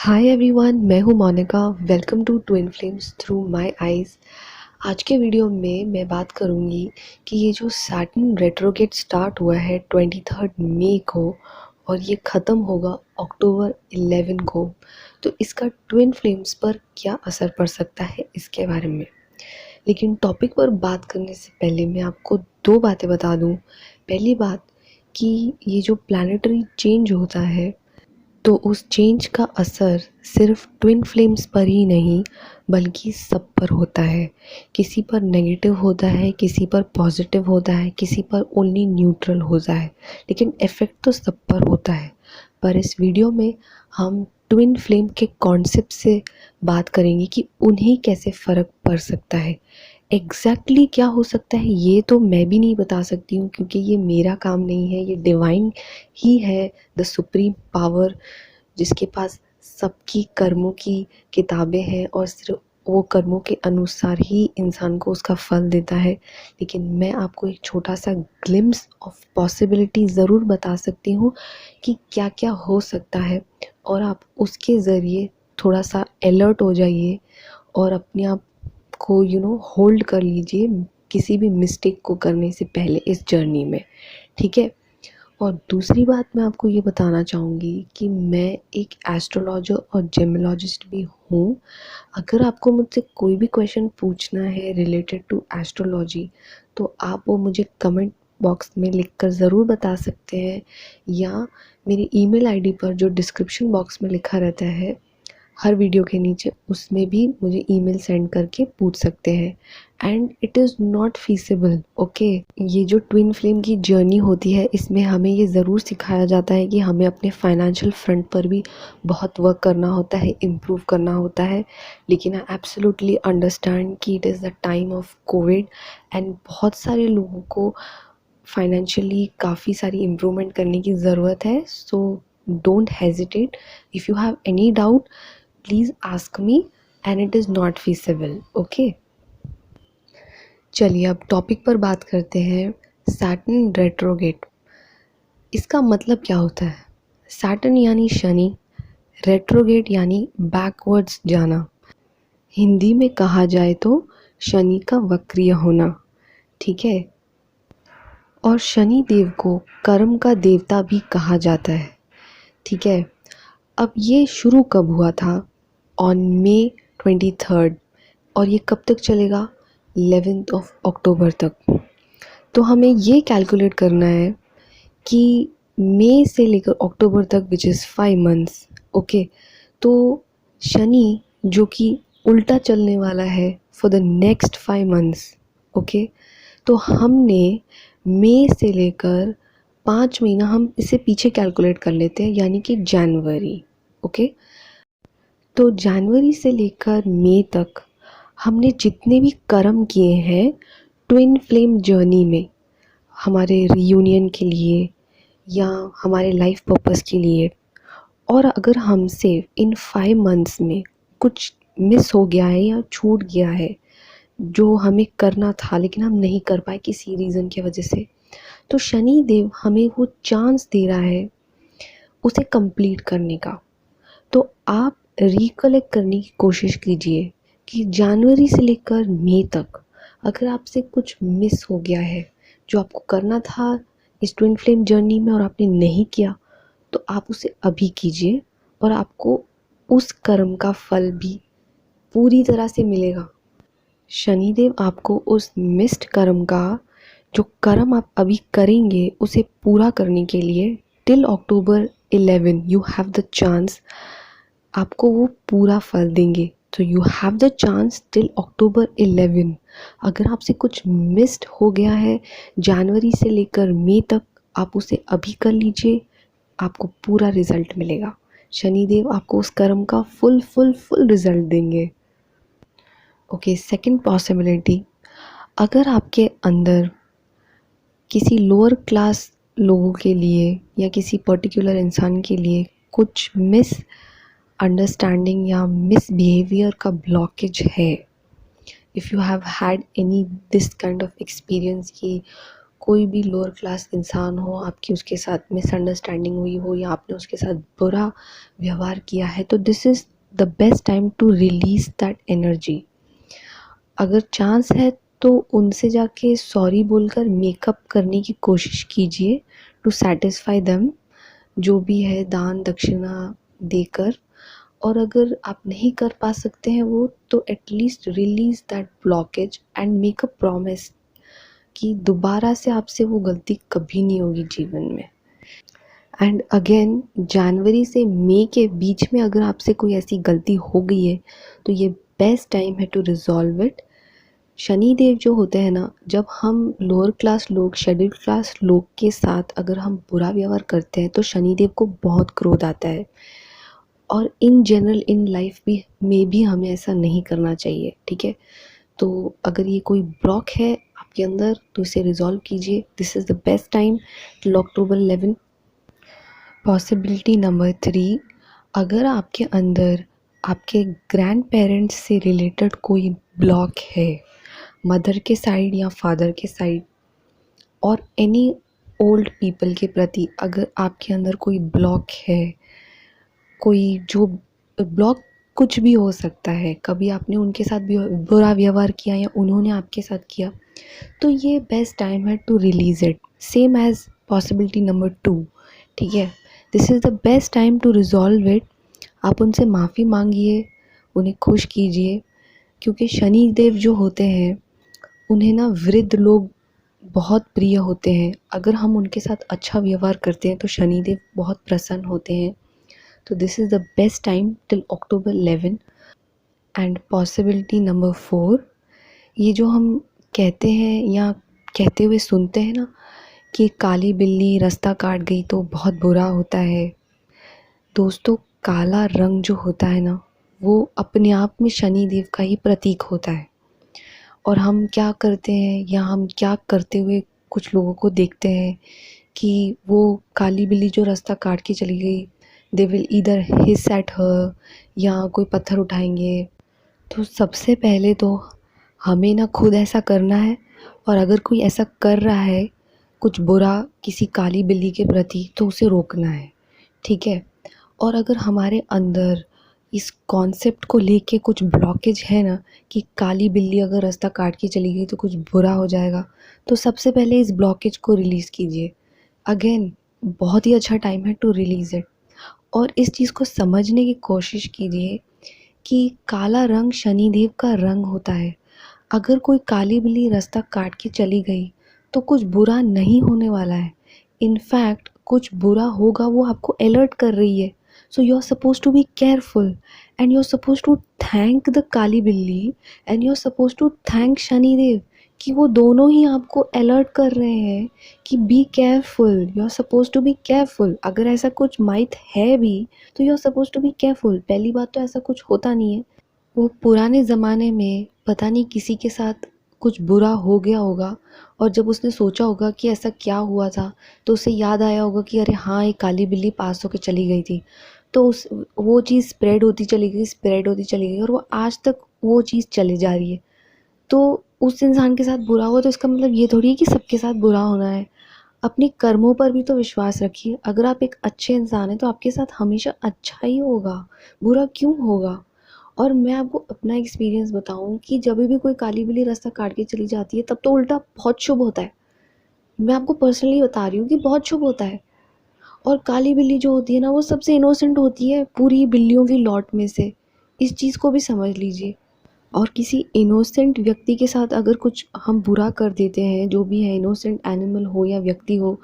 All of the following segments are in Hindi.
हाय एवरीवन, मैं हूँ Monika. Welcome to twin flames through my eyes. आज के वीडियो में मैं बात करूँगी कि ये जो सैटर्न रेट्रोगेट स्टार्ट हुआ है 23 मई को और ये ख़त्म होगा अक्टूबर 11 को, तो इसका ट्विन फ्लेम्स पर क्या असर पड़ सकता है इसके बारे में। लेकिन टॉपिक पर बात करने से पहले मैं आपको दो बातें बता दूँ। पहली बात कि ये जो प्लानिटरी चेंज होता है तो उस चेंज का असर सिर्फ ट्विन फ्लेम्स पर ही नहीं बल्कि सब पर होता है। किसी पर नेगेटिव होता है, किसी पर पॉजिटिव होता है, किसी पर ओनली न्यूट्रल होता है, लेकिन इफ़ेक्ट तो सब पर होता है। पर इस वीडियो में हम ट्विन फ्लेम के कॉन्सेप्ट से बात करेंगे कि उन्हें कैसे फ़र्क पड़ सकता है। एग्जैक्टली क्या हो सकता है ये तो मैं भी नहीं बता सकती हूँ, क्योंकि ये मेरा काम नहीं है। ये डिवाइन ही है, द सुप्रीम पावर, जिसके पास सबकी कर्मों की किताबें हैं और सिर्फ वो कर्मों के अनुसार ही इंसान को उसका फल देता है। लेकिन मैं आपको एक छोटा सा ग्लिम्स ऑफ पॉसिबिलिटी ज़रूर बता सकती हूँ कि क्या क्या हो सकता है, और आप उसके ज़रिए थोड़ा सा अलर्ट हो जाइए और अपने आप को होल्ड कर लीजिए किसी भी मिस्टेक को करने से पहले इस जर्नी में। ठीक है। और दूसरी बात मैं आपको ये बताना चाहूँगी कि मैं एक एस्ट्रोलॉजर और जेमिलॉजिस्ट भी हूँ। अगर आपको मुझसे कोई भी क्वेश्चन पूछना है रिलेटेड टू एस्ट्रोलॉजी तो आप वो मुझे कमेंट बॉक्स में लिखकर ज़रूर बता सकते हैं, या मेरी ईमेल आईडी पर जो डिस्क्रिप्शन बॉक्स में लिखा रहता है हर वीडियो के नीचे, उसमें भी मुझे ईमेल सेंड करके पूछ सकते हैं। And it is not feasible, okay. ये जो ट्विन फ्लेम की जर्नी होती है इसमें हमें ये ज़रूर सिखाया जाता है कि हमें अपने फाइनेंशियल फ्रंट पर भी बहुत वर्क करना होता है, इम्प्रूव करना होता है। लेकिन आई एब्सोल्युटली अंडरस्टैंड कि it is the time of Covid and बहुत सारे लोगों को फाइनेंशियली काफ़ी सारी इम्प्रूवमेंट करने की ज़रूरत है। So don't hesitate, if you have any doubt please ask me, and it is not feasible, okay. चलिए अब टॉपिक पर बात करते हैं। सैटर्न रेट्रोगेट, इसका मतलब क्या होता है? सैटर्न यानी शनि, रेट्रोगेट यानी बैकवर्ड्स जाना। हिंदी में कहा जाए तो शनि का वक्रीय होना, ठीक है। और शनि देव को कर्म का देवता भी कहा जाता है, ठीक है। अब ये शुरू कब हुआ था? ऑन May 23, और ये कब तक चलेगा? 11th of October तक। तो हमें ये कैलकुलेट करना है कि मई से लेकर अक्टूबर तक, विच इज़ 5 मंथ्स, ओके। तो शनि जो कि उल्टा चलने वाला है for the next 5 months, okay. तो हमने मई से लेकर 5 महीना हम इसे पीछे कैलकुलेट कर लेते हैं, यानी कि जनवरी, ओके। तो जनवरी से लेकर मई तक हमने जितने भी कर्म किए हैं ट्विन फ्लेम जर्नी में, हमारे रियूनियन के लिए या हमारे लाइफ पर्पस के लिए, और अगर हमसे इन 5 मंथ्स में कुछ मिस हो गया है या छूट गया है जो हमें करना था लेकिन हम नहीं कर पाए किसी रीज़न की वजह से, तो शनि देव हमें वो चांस दे रहा है उसे कंप्लीट करने का। तो आप रिकलेक्ट करने की कोशिश कीजिए कि जनवरी से लेकर मई तक अगर आपसे कुछ मिस हो गया है जो आपको करना था इस ट्विन फ्लेम जर्नी में और आपने नहीं किया, तो आप उसे अभी कीजिए और आपको उस कर्म का फल भी पूरी तरह से मिलेगा। शनिदेव आपको उस मिस्ड कर्म का, जो कर्म आप अभी करेंगे उसे पूरा करने के लिए till October 11 you have the chance, आपको वो पूरा फल देंगे। तो you have the chance till October 11। अगर आपसे कुछ मिस्ड हो गया है जनवरी से लेकर मई तक, आप उसे अभी कर लीजिए, आपको पूरा रिजल्ट मिलेगा। शनिदेव आपको उस कर्म का फुल फुल फुल रिजल्ट देंगे, ओके। सेकंड पॉसिबिलिटी, अगर आपके अंदर किसी लोअर क्लास लोगों के लिए या किसी पर्टिकुलर इंसान के लिए कुछ मिस अंडरस्टैंडिंग या मिसबिहेवियर का ब्लॉकेज है, if you have had any this kind of experience कि कोई भी लोअर क्लास इंसान हो, आपकी उसके साथ मिसअंडरस्टैंडिंग हुई हो या आपने उसके साथ बुरा व्यवहार किया है, तो this is the best time to release that energy. अगर चांस है तो उनसे जाके सॉरी बोलकर मेकअप करने की कोशिश कीजिए टू सैटिस्फाई देम, जो भी है दान दक्षिणा देकर। और अगर आप नहीं कर पा सकते हैं वो, तो at least release that blockage and make a promise कि दोबारा से आपसे वो गलती कभी नहीं होगी जीवन में। एंड अगेन, जनवरी से मई के बीच में अगर आपसे कोई ऐसी गलती हो गई है तो ये बेस्ट टाइम है to resolve it. Shani Dev जो होते हैं ना, जब हम लोअर क्लास लोग, शेड्यूल्ड क्लास लोग के साथ अगर हम बुरा व्यवहार करते हैं तो शनि देव को बहुत क्रोध आता है। और इन जनरल इन लाइफ भी में भी हमें ऐसा नहीं करना चाहिए, ठीक है। तो अगर ये कोई ब्लॉक है आपके अंदर तो इसे रिजॉल्व कीजिए। This is the best time till October 11। Possibility number 3, अगर आपके अंदर आपके ग्रैंड पेरेंट्स से रिलेटेड कोई ब्लॉक है, मदर के साइड या फादर के साइड, और एनी ओल्ड पीपल के प्रति अगर आपके अंदर कोई ब्लॉक है, कोई जो ब्लॉक कुछ भी हो सकता है, कभी आपने उनके साथ भी बुरा व्यवहार किया या उन्होंने आपके साथ किया, तो ये बेस्ट टाइम है to release it, same as possibility number 2, ठीक है। This is the best time to resolve it. आप उनसे माफ़ी मांगिए, उन्हें खुश कीजिए, क्योंकि शनि देव जो होते हैं उन्हें ना वृद्ध लोग बहुत प्रिय होते हैं। अगर हम उनके साथ अच्छा व्यवहार करते हैं तो शनि देव बहुत प्रसन्न होते हैं। तो this is the best time till October 11। And possibility number 4, ये जो हम कहते हैं या कहते हुए सुनते हैं ना कि काली बिल्ली रास्ता काट गई तो बहुत बुरा होता है। दोस्तों, काला रंग जो होता है ना, वो अपने आप में शनि देव का ही प्रतीक होता है। और हम क्या करते हैं या हम क्या करते हुए कुछ लोगों को देखते हैं कि वो काली बिल्ली जो रास्ता काट के चली गई, they will either his at her या कोई पत्थर उठाएंगे। तो सबसे पहले तो हमें ना खुद ऐसा करना है, और अगर कोई ऐसा कर रहा है कुछ बुरा किसी काली बिल्ली के प्रति तो उसे रोकना है, ठीक है। और अगर हमारे अंदर इस कॉन्सेप्ट को लेके कुछ ब्लॉकेज है ना कि काली बिल्ली अगर रास्ता काट के चली गई तो कुछ बुरा हो जाएगा, तो सबसे पहले इस ब्लॉकेज को रिलीज़ कीजिए। अगेन, बहुत ही अच्छा टाइम है टू रिलीज़ इट। और इस चीज़ को समझने की कोशिश कीजिए कि काला रंग शनिदेव का रंग होता है। अगर कोई काली बिल्ली रास्ता काट के चली गई तो कुछ बुरा नहीं होने वाला है। इनफैक्ट कुछ बुरा होगा, वो आपको अलर्ट कर रही है। So you are suppose to be careful and you are suppose to thank the काली बिल्ली and you are suppose to thank Shanidev कि वो दोनों ही आपको अलर्ट कर रहे हैं कि be careful, you are suppose to be careful. अगर ऐसा कुछ माइट है भी तो you are suppose to be careful. पहली बात तो ऐसा कुछ होता नहीं है। वो पुराने ज़माने में पता नहीं किसी के साथ कुछ बुरा हो गया होगा, और जब उसने सोचा होगा कि ऐसा क्या हुआ था तो उसे याद आया होगा कि अरे हाँ, एक काली बिल्ली पास होकर चली गई थी। तो उस वो चीज़ स्प्रेड होती चली गई, स्प्रेड होती चली गई, और वो आज तक वो चीज़ चली जा रही है। तो उस इंसान के साथ बुरा हुआ तो इसका मतलब ये थोड़ी है कि सबके साथ बुरा होना है। अपने कर्मों पर भी तो विश्वास रखिए। अगर आप एक अच्छे इंसान हैं तो आपके साथ हमेशा अच्छा ही होगा, बुरा क्यों होगा। और मैं आपको अपना एक्सपीरियंस बताऊं कि जब भी कोई काली बिल्ली रास्ता काट के चली जाती है तब तो उल्टा बहुत शुभ होता है। मैं आपको पर्सनली बता रही हूँ कि बहुत शुभ होता है। और काली बिल्ली जो होती है ना, वो सबसे इनोसेंट होती है पूरी बिल्लियों की लॉट में से। इस चीज़ को भी समझ लीजिए। और किसी इनोसेंट व्यक्ति के साथ अगर कुछ हम बुरा कर देते हैं, जो भी है, इनोसेंट एनिमल हो या व्यक्ति हो,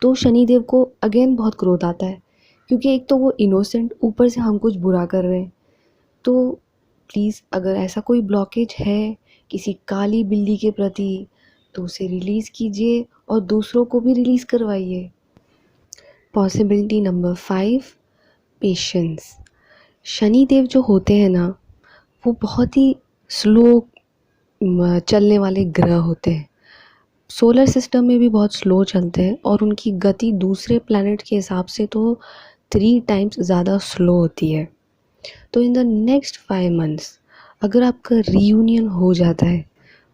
तो शनिदेव को अगेन बहुत क्रोध आता है, क्योंकि एक तो वो इनोसेंट, ऊपर से हम कुछ बुरा कर रहे हैं। तो प्लीज़, अगर ऐसा कोई ब्लॉकेज है किसी काली बिल्ली के प्रति तो उसे रिलीज़ कीजिए और दूसरों को भी रिलीज़ करवाइए। Possibility number 5, patience. Shani Dev जो होते हैं ना, वो बहुत ही स्लो चलने वाले ग्रह होते हैं। सोलर सिस्टम में भी बहुत स्लो चलते हैं और उनकी गति दूसरे प्लैनेट के हिसाब से तो 3 टाइम्स ज़्यादा स्लो होती है। तो इन द नेक्स्ट 5 मंथ्स अगर आपका रीयूनियन हो जाता है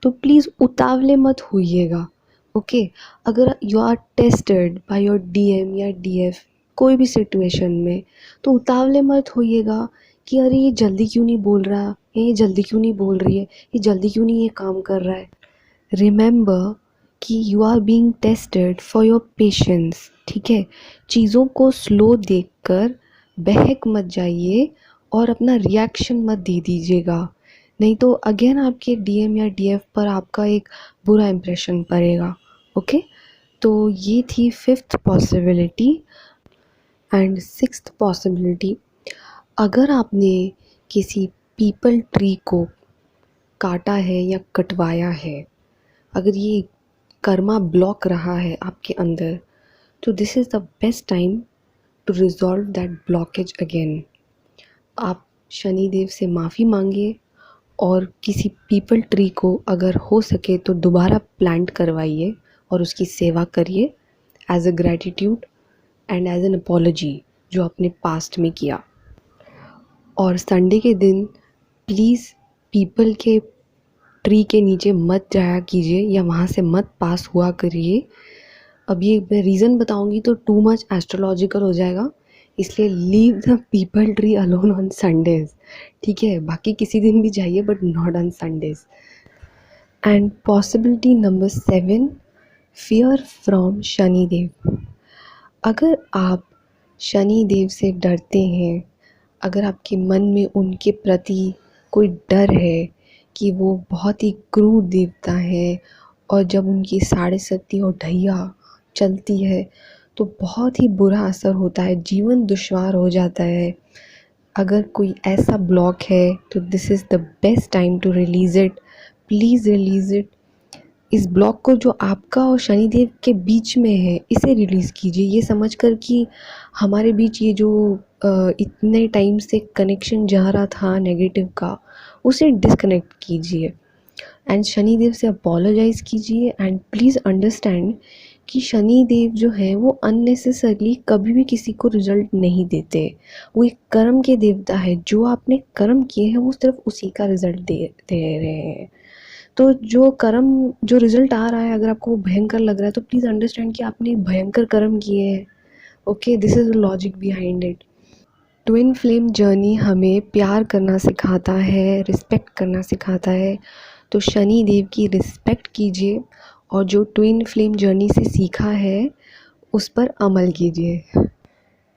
तो प्लीज़ उतावले मत होइएगा। ओके। अगर you are tested by your DM या डीएफ कोई भी सिचुएशन में, तो उतावले मत होइएगा कि अरे ये जल्दी क्यों नहीं बोल रहा, ये जल्दी क्यों नहीं बोल रही है, ये जल्दी क्यों नहीं ये काम कर रहा है। रिमेंबर कि you are being tested for your patience, ठीक है। चीज़ों को स्लो देखकर बहक मत जाइए और अपना रिएक्शन मत दे दीजिएगा, नहीं तो अगेन आपके डीएम या डीएफ पर आपका एक बुरा इम्प्रेशन पड़ेगा। ओके, तो ये थी fifth possibility. And sixth possibility, अगर आपने किसी पीपल ट्री को काटा है या कटवाया है, अगर ये कर्मा ब्लॉक रहा है आपके अंदर, तो this is the best time to resolve that blockage again. आप शनिदेव से माफ़ी मांगिए और किसी पीपल ट्री को अगर हो सके तो दोबारा प्लांट करवाइए और उसकी सेवा करिए as a gratitude and as an apology जो आपने पास्ट में किया। और संडे के दिन प्लीज़ पीपल के ट्री के नीचे मत जाया कीजिए या वहाँ से मत पास हुआ करिए। अब ये मैं रीज़न बताऊँगी तो टू मच एस्ट्रोलॉजिकल हो जाएगा, इसलिए leave the people tree alone on Sundays, ठीक है। बाकी किसी दिन भी जाइए but not on Sundays. And possibility number 7, fear from Shanidev. अगर आप शनिदेव से डरते हैं, अगर आपके मन में उनके प्रति कोई डर है कि वो बहुत ही क्रूर देवता है और जब उनकी साढ़े सती और ढैया चलती है तो बहुत ही बुरा असर होता है, जीवन दुश्वार हो जाता है, अगर कोई ऐसा ब्लॉक है तो this is the best time to release it. Please release it. इस ब्लॉक को जो आपका और शनिदेव के बीच में है इसे रिलीज़ कीजिए, ये समझकर कि हमारे बीच ये जो इतने टाइम से कनेक्शन जा रहा था नेगेटिव का, उसे डिस्कनेक्ट कीजिए एंड शनिदेव से अपोलोजाइज़ कीजिए। एंड प्लीज़ अंडरस्टैंड कि शनिदेव जो है वो अननेसेसरली कभी भी किसी को रिजल्ट नहीं देते, वो एक कर्म के देवता है, जो आपने कर्म किए हैं वो सिर्फ उसी का रिजल्ट दे रहे हैं। तो जो कर्म जो रिजल्ट आ रहा है अगर आपको वो भयंकर लग रहा है तो प्लीज़ अंडरस्टैंड कि आपने भयंकर कर्म किए हैं। Okay, this is the logic behind it. Twin flame journey हमें प्यार करना सिखाता है, रिस्पेक्ट करना सिखाता है, तो शनि देव की रिस्पेक्ट कीजिए और जो ट्विन फ्लेम जर्नी से सीखा है उस पर अमल कीजिए।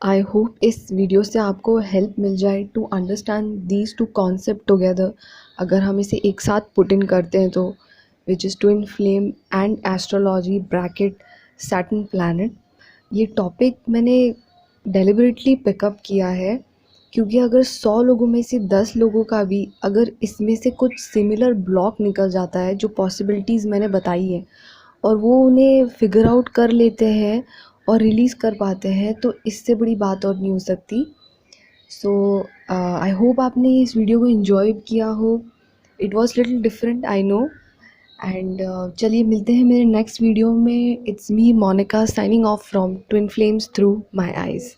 आई होप इस वीडियो से आपको हेल्प मिल जाए to understand these two concept together. अगर हम इसे एक साथ पुट इन करते हैं तो which is twin flame and astrology bracket Saturn planet. ये टॉपिक मैंने डेलिबरेटली पिकअप किया है क्योंकि अगर 100 लोगों में से 10 लोगों का भी अगर इसमें से कुछ सिमिलर ब्लॉक निकल जाता है, जो पॉसिबिलिटीज़ मैंने बताई है, और वो उन्हें फिगर आउट कर लेते हैं और रिलीज़ कर पाते हैं, तो इससे बड़ी बात और नहीं हो सकती। सो आई होप आपने इस वीडियो को इन्जॉय किया हो। It was little different, I know. And चलिए मिलते हैं मेरे नेक्स्ट वीडियो में। It's me Monika signing off from twin flames through my eyes.